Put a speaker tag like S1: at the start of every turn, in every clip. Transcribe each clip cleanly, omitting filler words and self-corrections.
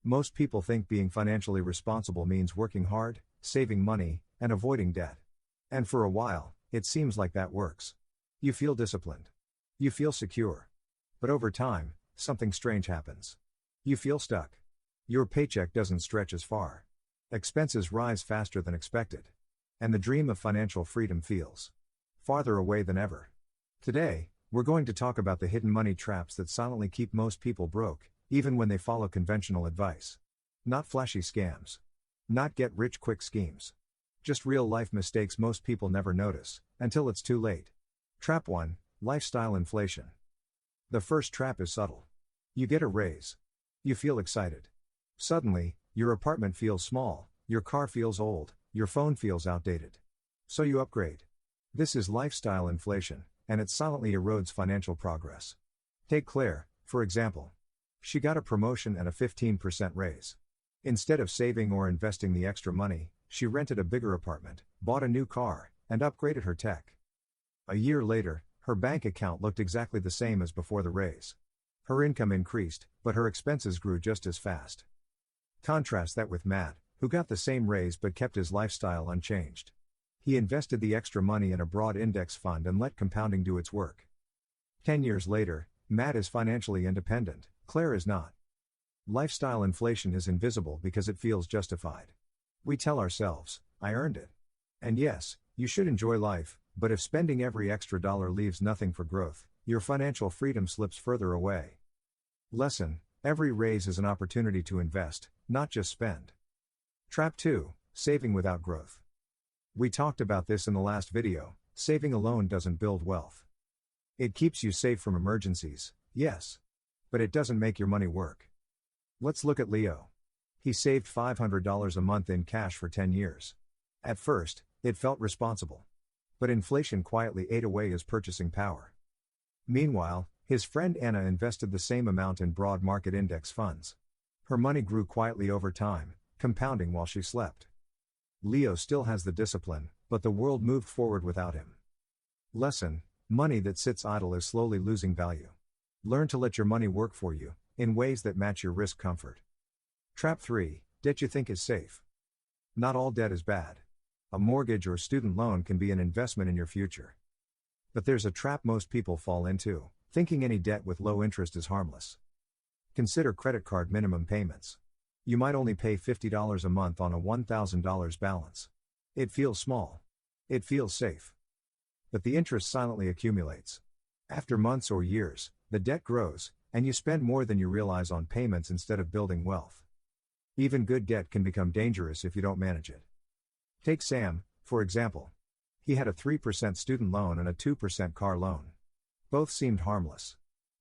S1: Most people think being financially responsible means working hard, saving money, and avoiding debt. And for a while, it seems like that works. You feel disciplined. You feel secure. But over time, something strange happens. You feel stuck. Your paycheck doesn't stretch as far. Expenses rise faster than expected. And the dream of financial freedom feels farther away than ever. Today, we're going to talk about the hidden money traps that silently keep most people broke, even when they follow conventional advice. Not flashy scams. Not get-rich-quick schemes. Just real-life mistakes most people never notice, until it's too late. Trap 1: Lifestyle inflation. The first trap is subtle. You get a raise. You feel excited. Suddenly, your apartment feels small, your car feels old, your phone feels outdated. So you upgrade. This is lifestyle inflation, and it silently erodes financial progress. Take Claire, for example. She got a promotion and a 15% raise. Instead of saving or investing the extra money, she rented a bigger apartment, bought a new car, and upgraded her tech. A year later, her bank account looked exactly the same as before the raise. Her income increased, but her expenses grew just as fast. Contrast that with Matt, who got the same raise but kept his lifestyle unchanged. He invested the extra money in a broad index fund and let compounding do its work. 10 years later, Matt is financially independent, Claire is not. Lifestyle inflation is invisible because it feels justified. We tell ourselves, I earned it. And yes, you should enjoy life, but if spending every extra dollar leaves nothing for growth, your financial freedom slips further away. Lesson: every raise is an opportunity to invest, not just spend. Trap 2: Saving without growth. We talked about this in the last video. Saving alone doesn't build wealth. It keeps you safe from emergencies, yes. But it doesn't make your money work. Let's look at Leo. He saved $500 a month in cash for 10 years. At first, it felt responsible. But inflation quietly ate away his purchasing power. Meanwhile, his friend Anna invested the same amount in broad market index funds. Her money grew quietly over time, compounding while she slept. Leo still has the discipline, but the world moved forward without him. Lesson: money that sits idle is slowly losing value. Learn to let your money work for you, in ways that match your risk comfort. Trap 3: Debt you think is safe. Not all debt is bad. A mortgage or student loan can be an investment in your future. But there's a trap most people fall into, thinking any debt with low interest is harmless. Consider credit card minimum payments. You might only pay $50 a month on a $1,000 balance. It feels small. It feels safe. But the interest silently accumulates. After months or years, the debt grows, and you spend more than you realize on payments instead of building wealth. Even good debt can become dangerous if you don't manage it. Take Sam, for example. He had a 3% student loan and a 2% car loan. Both seemed harmless.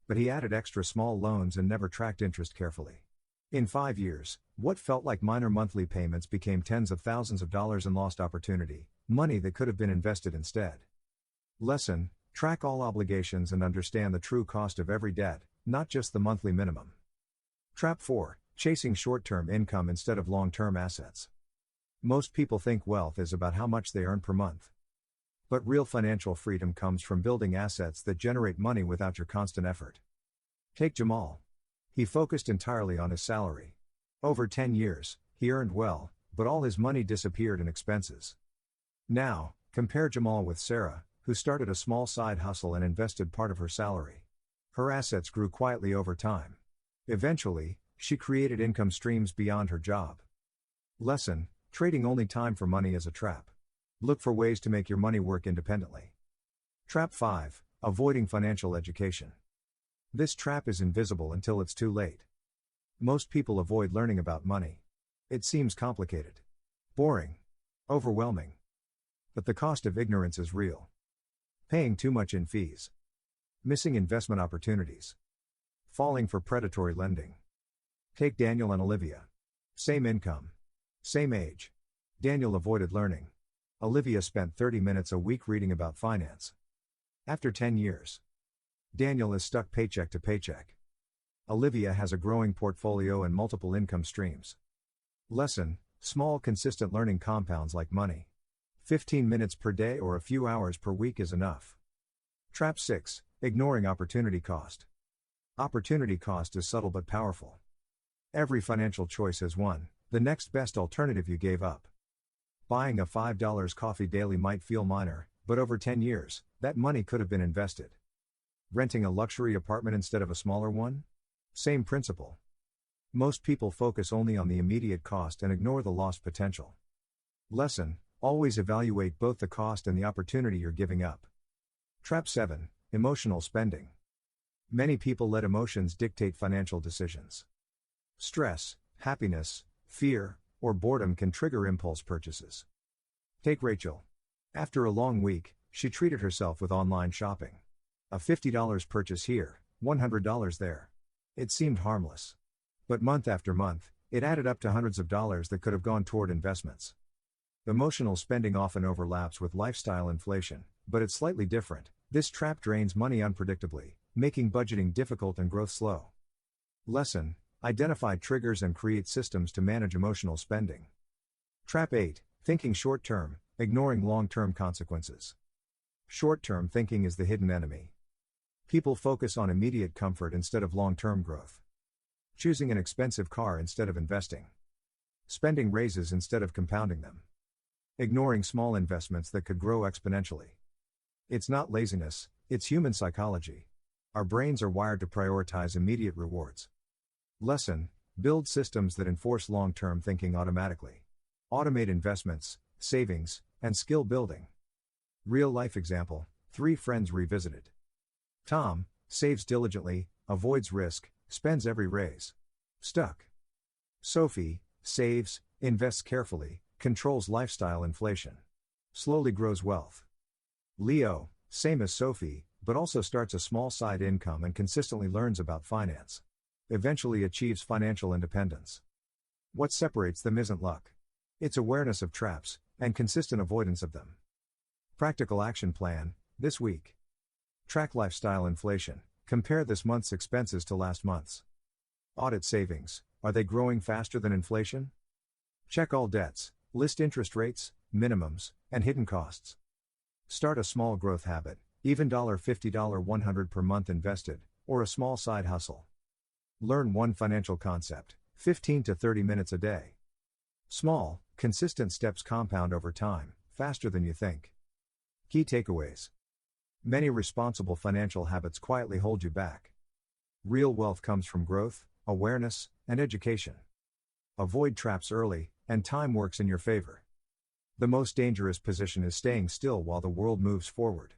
S1: But he added extra small loans and never tracked interest carefully. In 5 years, what felt like minor monthly payments became tens of thousands of dollars in lost opportunity, money that could have been invested instead. Lesson: track all obligations and understand the true cost of every debt, not just the monthly minimum. Trap 4: chasing short-term income instead of long-term assets. Most people think wealth is about how much they earn per month. But real financial freedom comes from building assets that generate money without your constant effort. Take Jamal. He focused entirely on his salary. Over 10 years, he earned well, but all his money disappeared in expenses. Now, compare Jamal with Sarah, who started a small side hustle and invested part of her salary. Her assets grew quietly over time. Eventually, she created income streams beyond her job. Lesson: trading only time for money is a trap. Look for ways to make your money work independently. Trap 5: avoiding financial education. This trap is invisible until it's too late. Most people avoid learning about money. It seems complicated, boring, overwhelming. But the cost of ignorance is real. Paying too much in fees. Missing investment opportunities. Falling for predatory lending. Take Daniel and Olivia. Same income. Same age. Daniel avoided learning. Olivia spent 30 minutes a week reading about finance. After 10 years, Daniel is stuck paycheck to paycheck. Olivia has a growing portfolio and multiple income streams. Lesson: small consistent learning compounds like money. 15 minutes per day or a few hours per week is enough. Trap 6: ignoring opportunity cost. Opportunity cost is subtle but powerful. Every financial choice has one, the next best alternative you gave up. Buying a $5 coffee daily might feel minor, but over 10 years, that money could have been invested. Renting a luxury apartment instead of a smaller one? Same principle. Most people focus only on the immediate cost and ignore the lost potential. Lesson: always evaluate both the cost and the opportunity you're giving up. Trap 7: Emotional spending. Many people let emotions dictate financial decisions. Stress, happiness, fear, or boredom can trigger impulse purchases. Take Rachel. After a long week, she treated herself with online shopping. A $50 purchase here, $100 there. It seemed harmless. But month after month, it added up to hundreds of dollars that could have gone toward investments. Emotional spending often overlaps with lifestyle inflation, but it's slightly different. This trap drains money unpredictably, making budgeting difficult and growth slow. Lesson: identify triggers and create systems to manage emotional spending. Trap 8: thinking short-term, ignoring long-term consequences. Short-term thinking is the hidden enemy. People focus on immediate comfort instead of long-term growth. Choosing an expensive car instead of investing. Spending raises instead of compounding them. Ignoring small investments that could grow exponentially. It's not laziness, it's human psychology. Our brains are wired to prioritize immediate rewards. Lesson: build systems that enforce long-term thinking automatically. Automate investments, savings, and skill building. Real-life example: 3 friends revisited. Tom saves diligently, avoids risk, spends every raise. Stuck. Sophie saves, invests carefully, controls lifestyle inflation. Slowly grows wealth. Leo, same as Sophie, but also starts a small side income and consistently learns about finance. Eventually achieves financial independence. What separates them isn't luck. It's awareness of traps, and consistent avoidance of them. Practical action plan: this week. Track lifestyle inflation. Compare this month's expenses to last month's. Audit savings. Are they growing faster than inflation? Check all debts. List interest rates, minimums, and hidden costs. Start a small growth habit, even $50, $100 per month invested, or a small side hustle. Learn one financial concept, 15 to 30 minutes a day. Small, consistent steps compound over time, faster than you think. Key takeaways: many responsible financial habits quietly hold you back. Real wealth comes from growth, awareness, and education. Avoid traps early, and time works in your favor. The most dangerous position is staying still while the world moves forward.